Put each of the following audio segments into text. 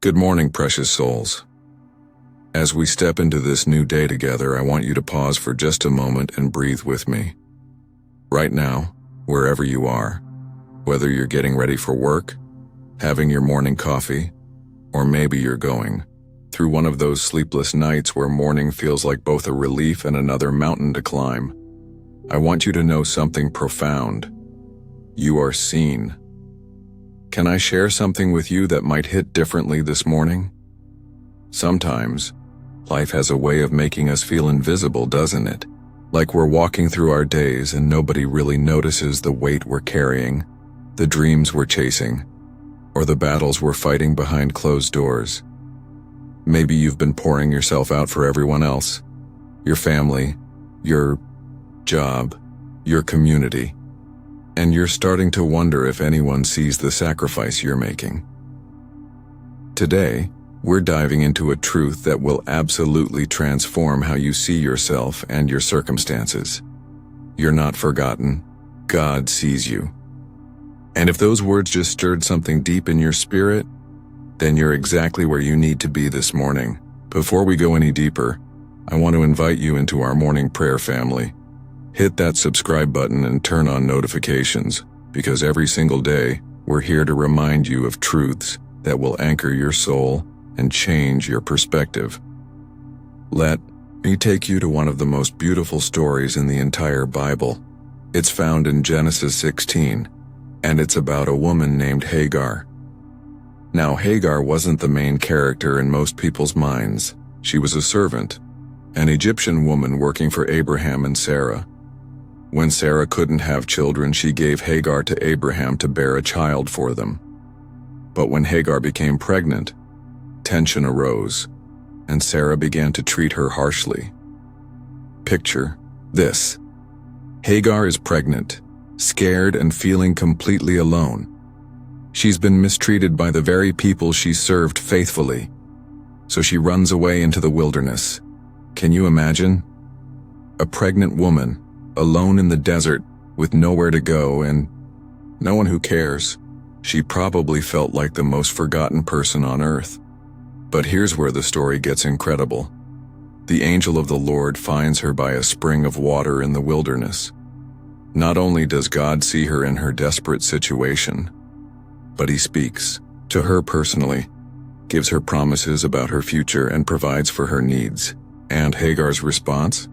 Good morning, precious souls. As we step into this new day together, I want you to pause for just a moment and breathe with me. Right now, wherever you are, whether you're getting ready for work, having your morning coffee, or maybe you're going through one of those sleepless nights where morning feels like both a relief and another mountain to climb, I want you to know something profound. You are seen. Can I share something with you that might hit differently this morning? Sometimes, life has a way of making us feel invisible, doesn't it? Like we're walking through our days and nobody really notices the weight we're carrying, the dreams we're chasing, or the battles we're fighting behind closed doors. Maybe you've been pouring yourself out for everyone else, your family, your job, your community, and you're starting to wonder if anyone sees the sacrifice you're making. Today, we're diving into a truth that will absolutely transform how you see yourself and your circumstances. You're not forgotten. God sees you. And if those words just stirred something deep in your spirit, then you're exactly where you need to be this morning. Before we go any deeper, I want to invite you into our morning prayer family. Hit that subscribe button and turn on notifications, because every single day, we're here to remind you of truths that will anchor your soul and change your perspective. Let me take you to one of the most beautiful stories in the entire Bible. It's found in Genesis 16, and it's about a woman named Hagar. Now, Hagar wasn't the main character in most people's minds. She was a servant, an Egyptian woman working for Abraham and Sarah. When Sarah couldn't have children, she gave Hagar to Abraham to bear a child for them. But when Hagar became pregnant, tension arose, and Sarah began to treat her harshly. Picture this. Hagar is pregnant, scared and feeling completely alone. She's been mistreated by the very people she served faithfully, so she runs away into the wilderness. Can you imagine? A pregnant woman, alone in the desert, with nowhere to go and no one who cares. She probably felt like the most forgotten person on earth. But here's where the story gets incredible. The angel of the Lord finds her by a spring of water in the wilderness. Not only does God see her in her desperate situation, but he speaks to her personally, gives her promises about her future, and provides for her needs. And Hagar's response?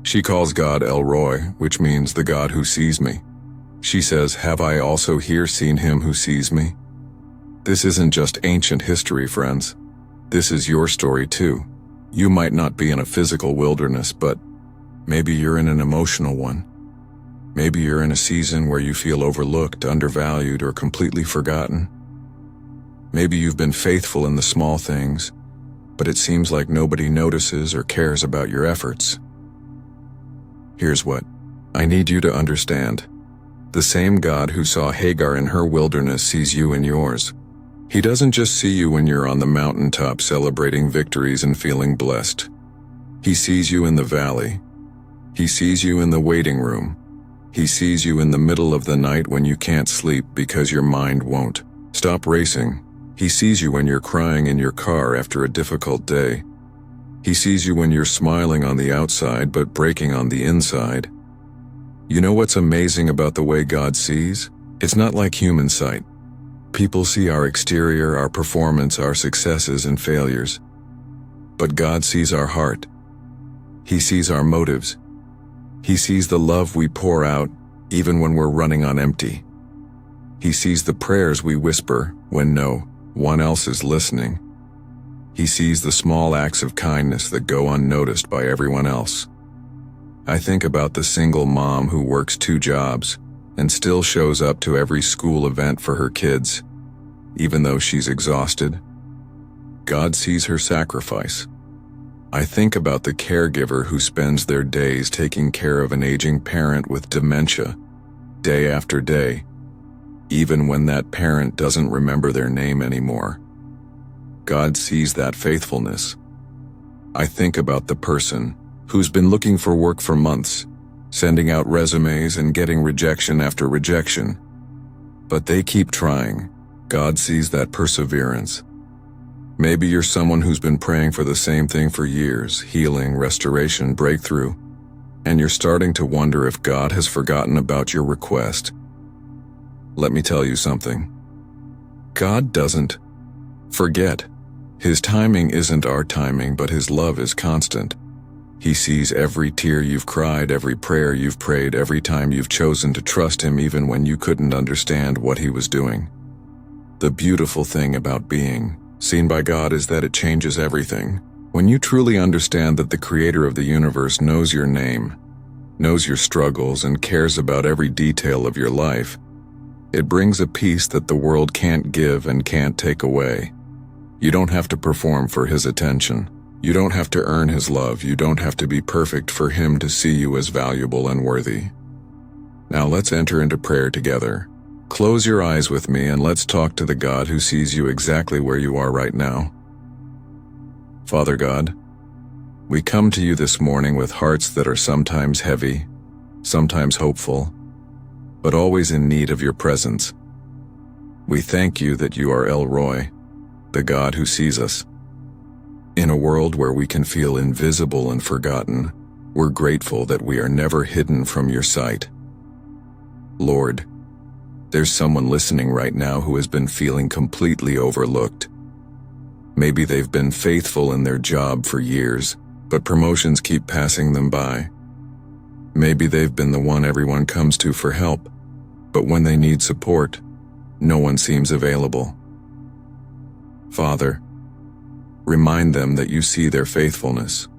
She calls God El Roi, which means the God who sees me. She says, "Have I also here seen him who sees me?" This isn't just ancient history, friends. This is your story too. You might not be in a physical wilderness, but maybe you're in an emotional one. Maybe you're in a season where you feel overlooked, undervalued, or completely forgotten. Maybe you've been faithful in the small things, but it seems like nobody notices or cares about your efforts. Here's what I need you to understand. The same God who saw Hagar in her wilderness sees you in yours. He doesn't just see you when you're on the mountaintop celebrating victories and feeling blessed. He sees you in the valley. He sees you in the waiting room. He sees you in the middle of the night when you can't sleep because your mind won't stop racing. He sees you when you're crying in your car after a difficult day. He sees you when you're smiling on the outside but breaking on the inside. You know what's amazing about the way God sees? It's not like human sight. People see our exterior, our performance, our successes and failures. But God sees our heart. He sees our motives. He sees the love we pour out even when we're running on empty. He sees the prayers we whisper when no one else is listening. He sees the small acts of kindness that go unnoticed by everyone else. I think about the single mom who works 2 jobs and still shows up to every school event for her kids, even though she's exhausted. God sees her sacrifice. I think about the caregiver who spends their days taking care of an aging parent with dementia, day after day, even when that parent doesn't remember their name anymore. God sees that faithfulness. I think about the person who's been looking for work for months, sending out resumes and getting rejection after rejection. But they keep trying. God sees that perseverance. Maybe you're someone who's been praying for the same thing for years, healing, restoration, breakthrough, and you're starting to wonder if God has forgotten about your request. Let me tell you something. God doesn't forget. His timing isn't our timing, but His love is constant. He sees every tear you've cried, every prayer you've prayed, every time you've chosen to trust Him even when you couldn't understand what He was doing. The beautiful thing about being seen by God is that it changes everything. When you truly understand that the Creator of the universe knows your name, knows your struggles, and cares about every detail of your life, it brings a peace that the world can't give and can't take away. You don't have to perform for His attention. You don't have to earn His love. You don't have to be perfect for Him to see you as valuable and worthy. Now let's enter into prayer together. Close your eyes with me and let's talk to the God who sees you exactly where you are right now. Father God, we come to you this morning with hearts that are sometimes heavy, sometimes hopeful, but always in need of your presence. We thank you that you are El Roy, the God who sees us. In a world where we can feel invisible and forgotten, we're grateful that we are never hidden from your sight. Lord, there's someone listening right now who has been feeling completely overlooked. Maybe they've been faithful in their job for years, but promotions keep passing them by. Maybe they've been the one everyone comes to for help, but when they need support, no one seems available. Father, remind them that you see their faithfulness,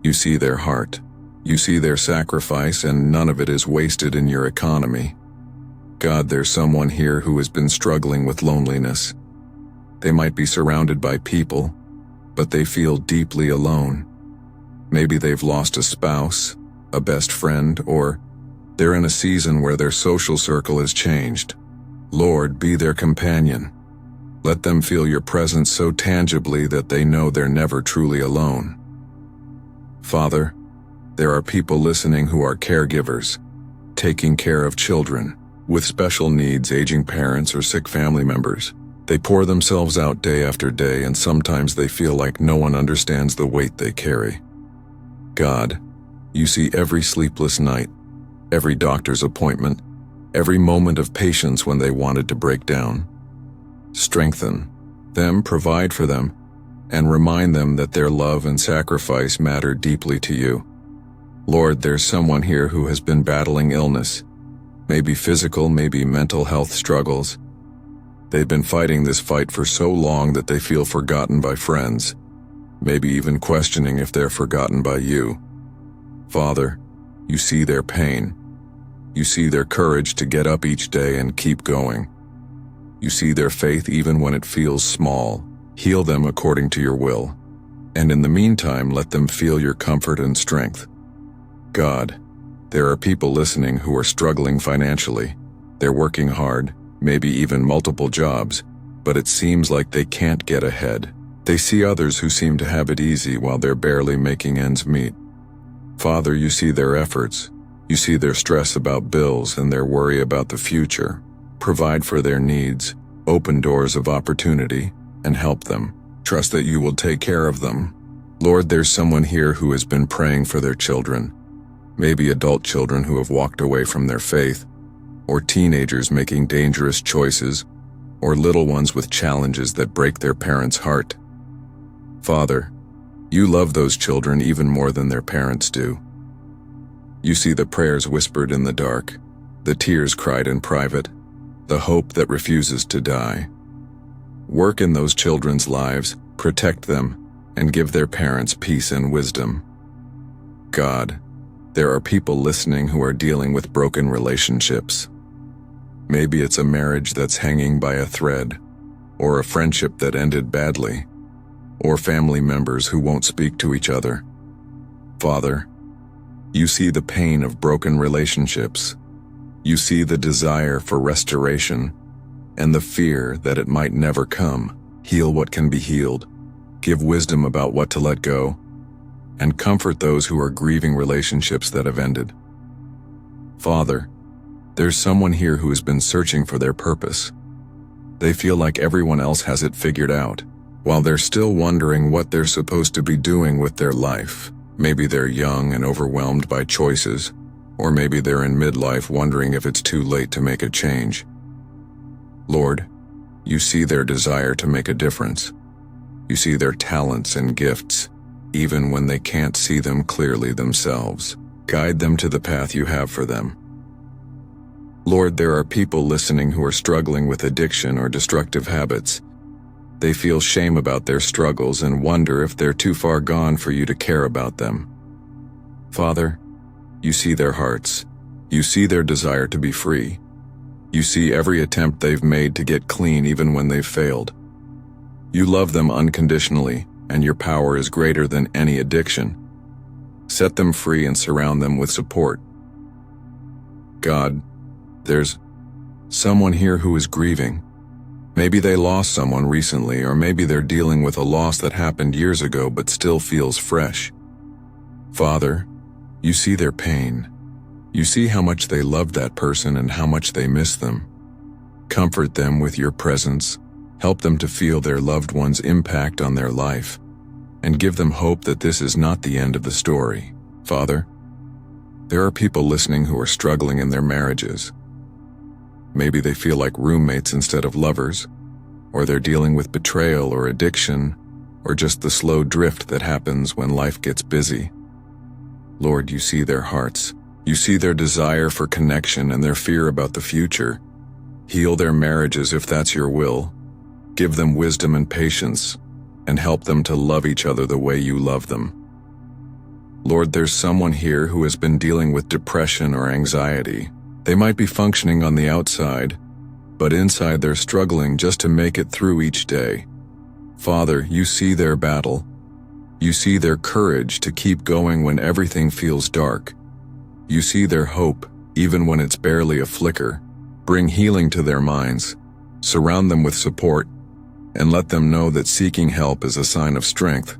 you see their heart, you see their sacrifice, and none of it is wasted in your economy. God, there's someone here who has been struggling with loneliness. They might be surrounded by people, but they feel deeply alone. Maybe they've lost a spouse, a best friend, or they're in a season where their social circle has changed. Lord, be their companion. Let them feel your presence so tangibly that they know they're never truly alone. Father, there are people listening who are caregivers, taking care of children with special needs, aging parents, or sick family members. They pour themselves out day after day, and sometimes they feel like no one understands the weight they carry. God, you see every sleepless night, every doctor's appointment, every moment of patience when they wanted to break down. Strengthen them, provide for them, and remind them that their love and sacrifice matter deeply to you. Lord, there's someone here who has been battling illness, maybe physical, maybe mental health struggles. They've been fighting this fight for so long that they feel forgotten by friends, maybe even questioning if they're forgotten by you. Father, you see their pain. You see their courage to get up each day and keep going. You see their faith even when it feels small. Heal them according to your will. And in the meantime, let them feel your comfort and strength. God, there are people listening who are struggling financially. They're working hard, maybe even multiple jobs, but it seems like they can't get ahead. They see others who seem to have it easy while they're barely making ends meet. Father, you see their efforts. You see their stress about bills and their worry about the future. Provide for their needs, open doors of opportunity, and help them. Trust that you will take care of them. Lord, there's someone here who has been praying for their children. Maybe adult children who have walked away from their faith, or teenagers making dangerous choices, or little ones with challenges that break their parents' heart. Father, you love those children even more than their parents do. You see the prayers whispered in the dark, the tears cried in private, the hope that refuses to die. Work in those children's lives, protect them, and give their parents peace and wisdom. God, there are people listening who are dealing with broken relationships. Maybe it's a marriage that's hanging by a thread, or a friendship that ended badly, or family members who won't speak to each other. Father, you see the pain of broken relationships. You see the desire for restoration and the fear that it might never come. Heal what can be healed, give wisdom about what to let go, and comfort those who are grieving relationships that have ended. Father, there's someone here who has been searching for their purpose. They feel like everyone else has it figured out. while they're still wondering what they're supposed to be doing with their life. Maybe they're young and overwhelmed by choices, or maybe they're in midlife wondering if it's too late to make a change. Lord, you see their desire to make a difference. You see their talents and gifts, even when they can't see them clearly themselves. Guide them to the path you have for them. Lord, there are people listening who are struggling with addiction or destructive habits. They feel shame about their struggles and wonder if they're too far gone for you to care about them. Father, you see their hearts. You see their desire to be free. You see every attempt they've made to get clean even when they've failed. You love them unconditionally, and your power is greater than any addiction. Set them free and surround them with support. God, there's someone here who is grieving. Maybe they lost someone recently, or maybe they're dealing with a loss that happened years ago but still feels fresh. Father, you see their pain. You see how much they loved that person and how much they miss them. Comfort them with your presence. Help them to feel their loved one's impact on their life, and give them hope that this is not the end of the story. Father, there are people listening who are struggling in their marriages. Maybe they feel like roommates instead of lovers, or they're dealing with betrayal or addiction, or just the slow drift that happens when life gets busy. Lord, you see their hearts. You see their desire for connection and their fear about the future. Heal their marriages if that's your will. Give them wisdom and patience, and help them to love each other the way you love them. Lord, there's someone here who has been dealing with depression or anxiety. They might be functioning on the outside, but inside they're struggling just to make it through each day. Father, you see their battle. You see their courage to keep going when everything feels dark. You see their hope, even when it's barely a flicker. Bring healing to their minds. Surround them with support, and let them know that seeking help is a sign of strength,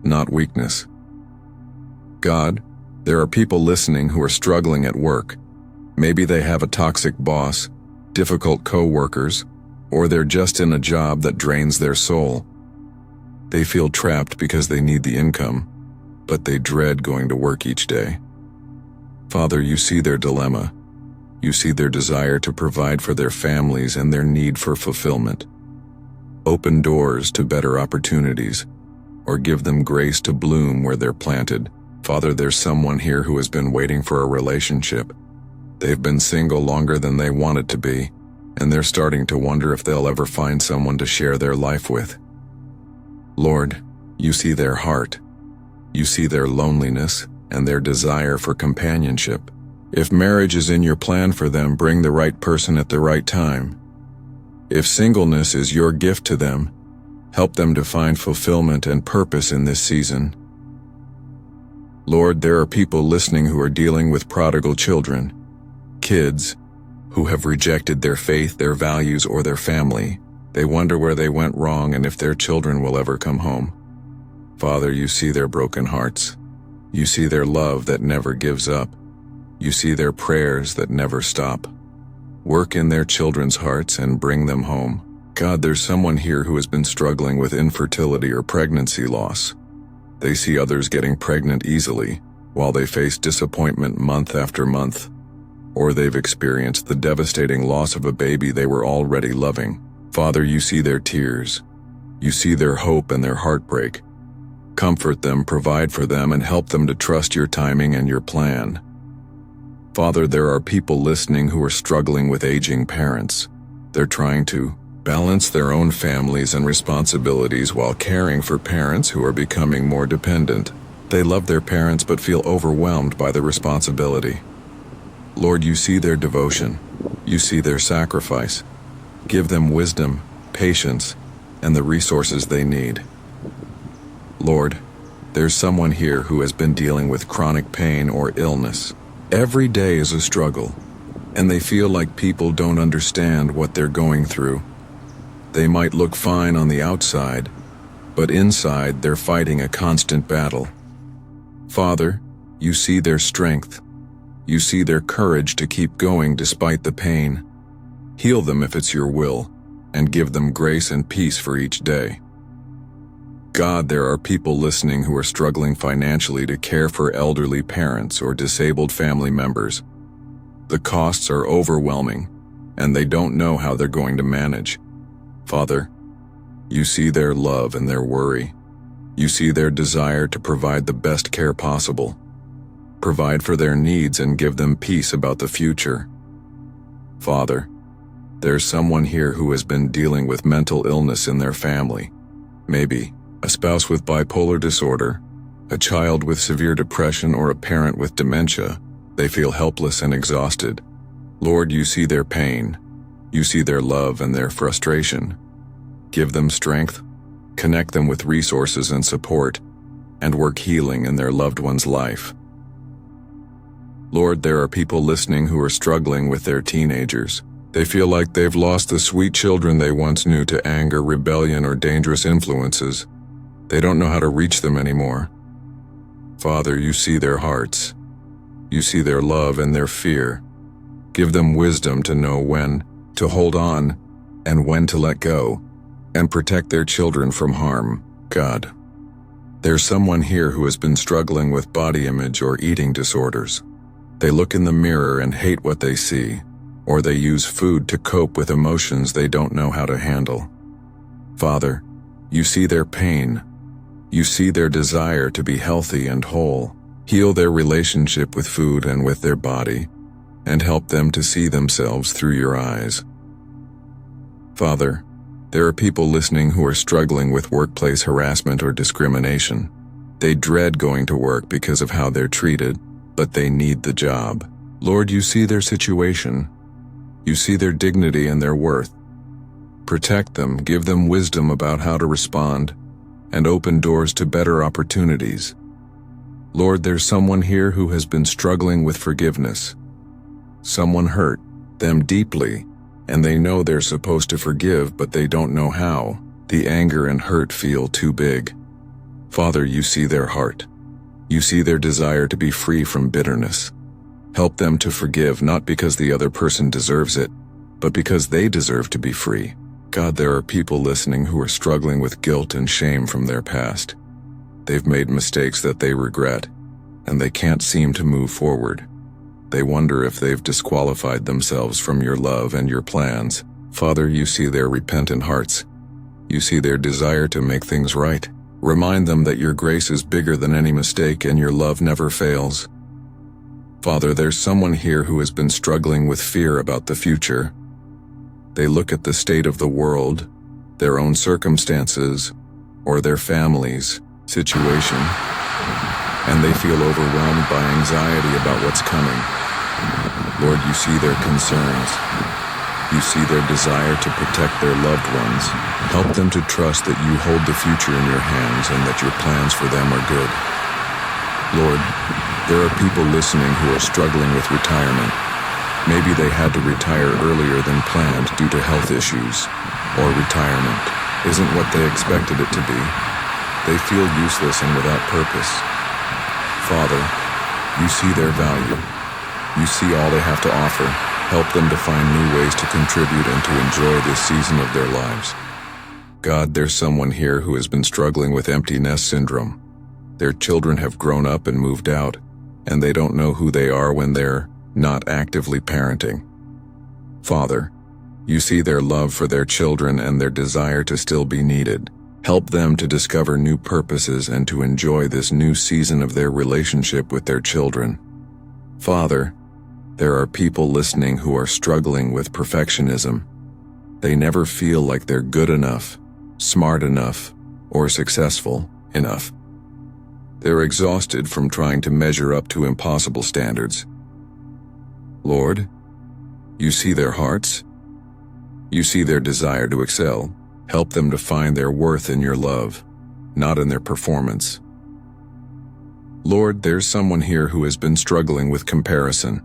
not weakness. God, there are people listening who are struggling at work. Maybe they have a toxic boss, difficult co-workers, or they're just in a job that drains their soul. They feel trapped because they need the income, but they dread going to work each day. Father, you see their dilemma. You see their desire to provide for their families and their need for fulfillment. Open doors to better opportunities, or give them grace to bloom where they're planted. Father, there's someone here who has been waiting for a relationship. They've been single longer than they wanted to be, and they're starting to wonder if they'll ever find someone to share their life with. Lord, you see their heart. You see their loneliness and their desire for companionship. If marriage is in your plan for them, bring the right person at the right time. If singleness is your gift to them, help them to find fulfillment and purpose in this season. Lord, there are people listening who are dealing with prodigal children, kids who have rejected their faith, their values, or their family. They wonder where they went wrong and if their children will ever come home. Father, you see their broken hearts. You see their love that never gives up. You see their prayers that never stop. Work in their children's hearts and bring them home. God, there's someone here who has been struggling with infertility or pregnancy loss. They see others getting pregnant easily, while they face disappointment month after month. Or they've experienced the devastating loss of a baby they were already loving. Father, you see their tears. You see their hope and their heartbreak. Comfort them, provide for them, and help them to trust your timing and your plan. Father, there are people listening who are struggling with aging parents. They're trying to balance their own families and responsibilities while caring for parents who are becoming more dependent. They love their parents but feel overwhelmed by the responsibility. Lord, you see their devotion. You see their sacrifice. Give them wisdom, patience, and the resources they need. Lord, there's someone here who has been dealing with chronic pain or illness. Every day is a struggle, and they feel like people don't understand what they're going through. They might look fine on the outside, but inside they're fighting a constant battle. Father, you see their strength. You see their courage to keep going despite the pain. Heal them if it's your will, and give them grace and peace for each day. God, there are people listening who are struggling financially to care for elderly parents or disabled family members. The costs are overwhelming, and they don't know how they're going to manage. Father, you see their love and their worry. You see their desire to provide the best care possible. Provide for their needs and give them peace about the future. Father, there's someone here who has been dealing with mental illness in their family. Maybe a spouse with bipolar disorder, a child with severe depression, or a parent with dementia. They feel helpless and exhausted. Lord, you see their pain. You see their love and their frustration. Give them strength, connect them with resources and support, and work healing in their loved one's life. Lord, there are people listening who are struggling with their teenagers. They feel like they've lost the sweet children they once knew to anger, rebellion, or dangerous influences. They don't know how to reach them anymore. Father, you see their hearts. You see their love and their fear. Give them wisdom to know when to hold on and when to let go, and protect their children from harm. God, there's someone here who has been struggling with body image or eating disorders. They look in the mirror and hate what they see, or they use food to cope with emotions they don't know how to handle. Father, you see their pain. You see their desire to be healthy and whole. Heal their relationship with food and with their body, and help them to see themselves through your eyes. Father, there are people listening who are struggling with workplace harassment or discrimination. They dread going to work because of how they're treated, but they need the job. Lord, you see their situation. You see their dignity and their worth. Protect them, give them wisdom about how to respond, and open doors to better opportunities. Lord, there's someone here who has been struggling with forgiveness. Someone hurt them deeply, and they know they're supposed to forgive, but they don't know how. The anger and hurt feel too big. Father, you see their heart. You see their desire to be free from bitterness. Help them to forgive, not because the other person deserves it, but because they deserve to be free. God, there are people listening who are struggling with guilt and shame from their past. They've made mistakes that they regret, and they can't seem to move forward. They wonder if they've disqualified themselves from your love and your plans. Father, you see their repentant hearts. You see their desire to make things right. Remind them that your grace is bigger than any mistake and your love never fails. Father, there's someone here who has been struggling with fear about the future. They look at the state of the world, their own circumstances, or their family's situation, and they feel overwhelmed by anxiety about what's coming. Lord, you see their concerns. You see their desire to protect their loved ones. Help them to trust that you hold the future in your hands and that your plans for them are good. Lord, there are people listening who are struggling with retirement. Maybe they had to retire earlier than planned due to health issues, or retirement isn't what they expected it to be. They feel useless and without purpose. Father, you see their value. You see all they have to offer. Help them to find new ways to contribute and to enjoy this season of their lives. God, there's someone here who has been struggling with empty nest syndrome. Their children have grown up and moved out, and they don't know who they are when they're not actively parenting. Father, you see their love for their children and their desire to still be needed. Help them to discover new purposes and to enjoy this new season of their relationship with their children. Father, there are people listening who are struggling with perfectionism. They never feel like they're good enough, smart enough, or successful enough. They're exhausted from trying to measure up to impossible standards. Lord, you see their hearts. You see their desire to excel. Help them to find their worth in your love, not in their performance. Lord, there's someone here who has been struggling with comparison.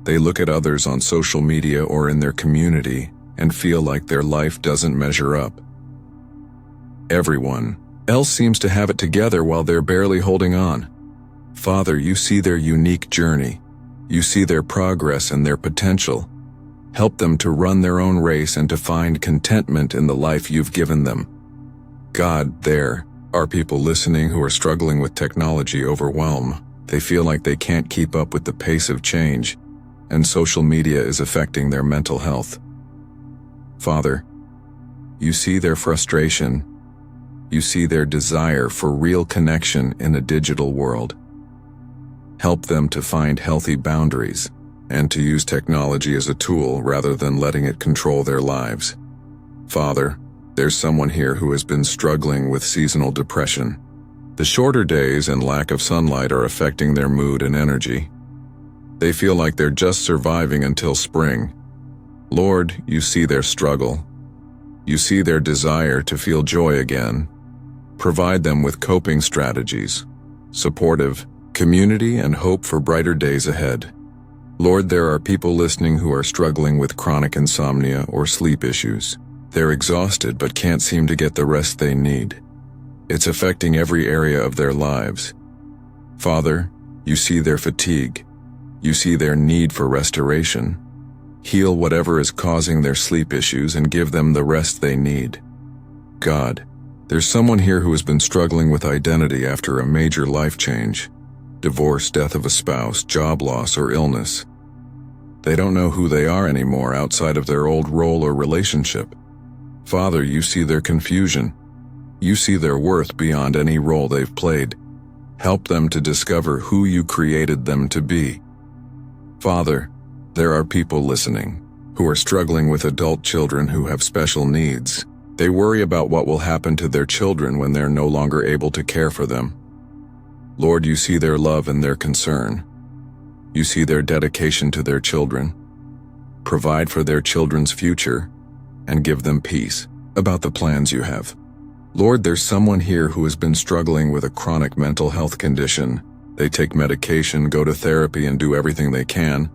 They look at others on social media or in their community and feel like their life doesn't measure up. Everyone else seems to have it together while they're barely holding on. Father, you see their unique journey. You see their progress and their potential. Help them to run their own race and to find contentment in the life you've given them. God, there Are people listening who are struggling with technology overwhelm? They feel like they can't keep up with the pace of change, and social media is affecting their mental health. Father, you see their frustration. You see their desire for real connection in a digital world. Help them to find healthy boundaries and to use technology as a tool rather than letting it control their lives. Father, there's someone here who has been struggling with seasonal depression. The shorter days and lack of sunlight are affecting their mood and energy. They feel like they're just surviving until spring. Lord, you see their struggle. You see their desire to feel joy again. Provide them with coping strategies, supportive community, and hope for brighter days ahead. Lord, there are people listening who are struggling with chronic insomnia or sleep issues. They're exhausted but can't seem to get the rest they need. It's affecting every area of their lives. Father, you see their fatigue. You see their need for restoration. Heal whatever is causing their sleep issues and give them the rest they need. God, there's someone here who has been struggling with identity after a major life change. Divorce, death of a spouse, job loss, or illness. They don't know who they are anymore outside of their old role or relationship. Father, you see their confusion. You see their worth beyond any role they've played. Help them to discover who you created them to be. Father, there are people listening who are struggling with adult children who have special needs. They worry about what will happen to their children when they're no longer able to care for them. Lord, you see their love and their concern. You see their dedication to their children. Provide for their children's future and give them peace about the plans you have. Lord, there's someone here who has been struggling with a chronic mental health condition. They take medication, go to therapy, and do everything they can,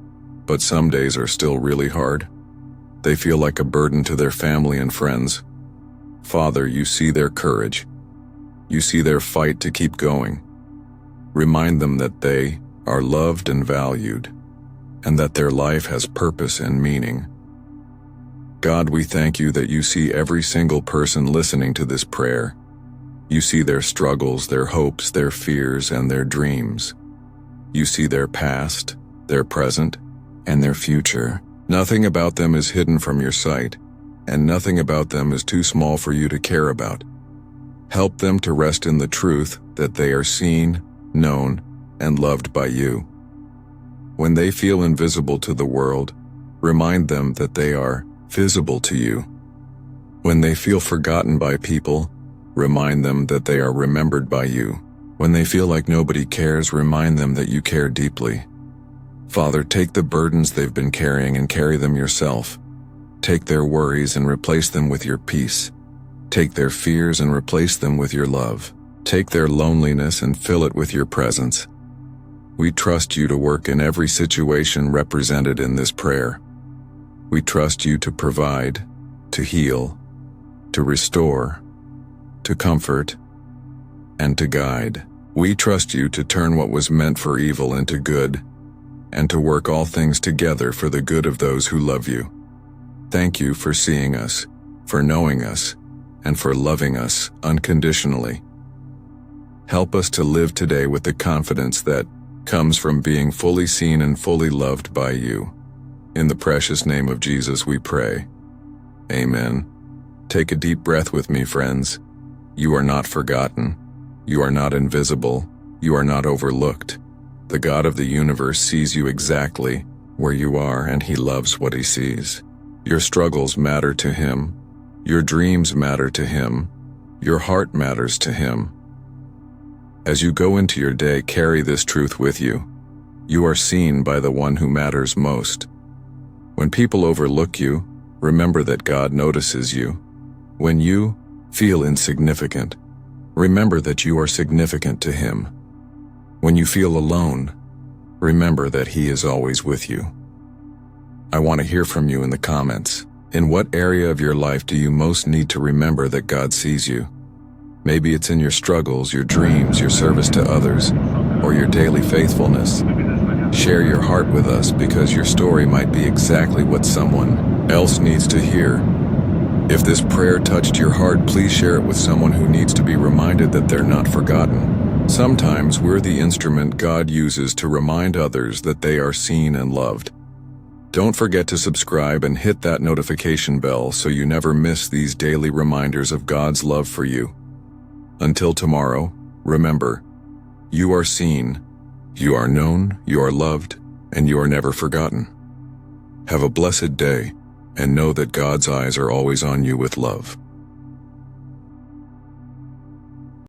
but some days are still really hard. They feel like a burden to their family and friends. Father, you see their courage. You see their fight to keep going. Remind them that they are loved and valued, and that their life has purpose and meaning. God, we thank you that you see every single person listening to this prayer. You see their struggles, their hopes, their fears, and their dreams. You see their past, their present, and their future. Nothing about them is hidden from your sight, and nothing about them is too small for you to care about. Help them to rest in the truth that they are seen, known, and loved by you. When they feel invisible to the world, remind them that they are visible to you. When they feel forgotten by people, remind them that they are remembered by you. When they feel like nobody cares, remind them that you care deeply. Father, take the burdens they've been carrying and carry them yourself. Take their worries and replace them with your peace. Take their fears and replace them with your love. Take their loneliness and fill it with your presence. We trust you to work in every situation represented in this prayer. We trust you to provide, to heal, to restore, to comfort, and to guide. We trust you to turn what was meant for evil into good, and to work all things together for the good of those who love you. Thank you for seeing us, for knowing us, and for loving us unconditionally. Help us to live today with the confidence that comes from being fully seen and fully loved by you. In the precious name of Jesus we pray. Amen. Take a deep breath with me, friends. You are not forgotten. You are not invisible. You are not overlooked. The God of the universe sees you exactly where you are, and he loves what he sees. Your struggles matter to him. Your dreams matter to him. Your heart matters to him. As you go into your day, carry this truth with you. You are seen by the one who matters most. When people overlook you, remember that God notices you. When you feel insignificant, remember that you are significant to him. When you feel alone, remember that he is always with you. I want to hear from you in the comments. In what area of your life do you most need to remember that God sees you? Maybe it's in your struggles, your dreams, your service to others, or your daily faithfulness. Share your heart with us, because your story might be exactly what someone else needs to hear. If this prayer touched your heart, please share it with someone who needs to be reminded that they're not forgotten. Sometimes we're the instrument God uses to remind others that they are seen and loved. Don't forget to subscribe and hit that notification bell so you never miss these daily reminders of God's love for you. Until tomorrow, remember, you are seen, you are known, you are loved, and you are never forgotten. Have a blessed day, and know that God's eyes are always on you with love.